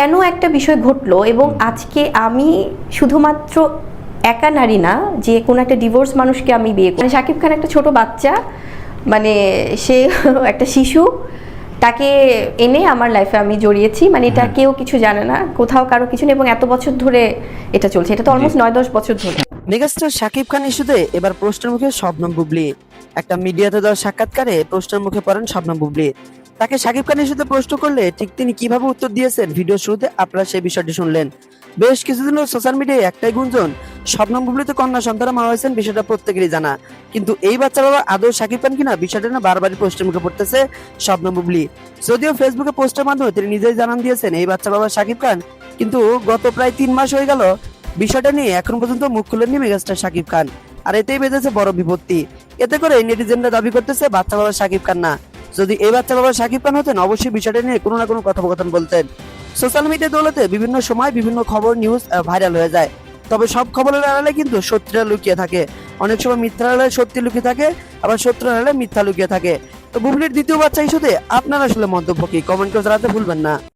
কেন একটা বিষয় ঘটলো এবং আজকে আমি শুধুমাত্র একা নারী না, যে কোনো একটা ডিভোর্স মানুষকে আমি বিয়ে করি। শাকিব খান একটা ছোট বাচ্চা, মানে সে একটা শিশু, তাকে এনে আমার লাইফে আমি জড়িয়েছি। মানে এটা কেউ কিছু জানে না, কোথাও কারো কিছু নেই, এবং এত বছর ধরে এটা চলছে। এটা তো অলমোস্ট 9-10 বছর ধরে। মেগাস্টার শাকিব খান ইস্যুতে এবার প্রশ্নের মুখে শবনম বুবলি। একটা মিডিয়াতে দেওয়া সাক্ষাৎকারে প্রশ্নের মুখে পড়েন শবনম বুবলি। তাকে শাকিব খান ইস্যুতে প্রশ্ন করলে ঠিক তিনি কিভাবে উত্তর দিয়েছেন ভিডিও শুরুতে আপনারা সেই বিষয়টি শুনলেন। বেশ কিছুদিন সোশ্যাল মিডিয়ায় একটাই গুঞ্জন, শবনম বুবলি তো কন্যা সন্তান মা হয়েছেন, বিষয়টা প্রত্যেকেরই জানা, কিন্তু এই বাচ্চা বাবা আদৌ শাকিব খান কিনা বিষয়টা না বারবারই প্রশ্নের মুখে পড়তেছে শবনম বুবলি। যদিও ফেসবুকে পোস্টের মাধ্যমে তিনি নিজেই জানান দিয়েছেন এই বাচ্চা বাবা শাকিব খান, কিন্তু গত প্রায় 3 মাস হয়ে গেল বিষয়টা নিয়ে এখন পর্যন্ত মুখ খুলেননি মেগাস্টার শাকিব খান। আর এতেই বেঁধেছে বড় বিপত্তি। এতে করে নেটিজেনরা দাবি করতেছে বাচ্চা বাবা শাকিব খান না, যদি এই বাচ্চা বাবা শাকিব খান হতেন অবশ্যই বিষয়টা নিয়ে কোনো না কোনো কথোপকথন বলতেন। সোশ্যাল মিডিয়া দৌলতে বিভিন্ন সময় বিভিন্ন খবর নিউজ ভাইরাল হয়ে যায়, তবে সব খবরের আড়ালে কিন্তু সত্যিটা লুকিয়ে থাকে। অনেক সময় মিথ্যার আড়ালে সত্যি লুকিয়ে থাকে, আবার সত্যের আড়ালে মিথ্যা লুকিয়ে থাকে। তো বুবলির দ্বিতীয় বাচ্চা ইস্যুতে আপনার আসলে মন্তব্য কি, কমেন্ট করে জানাতে ভুলবেন না।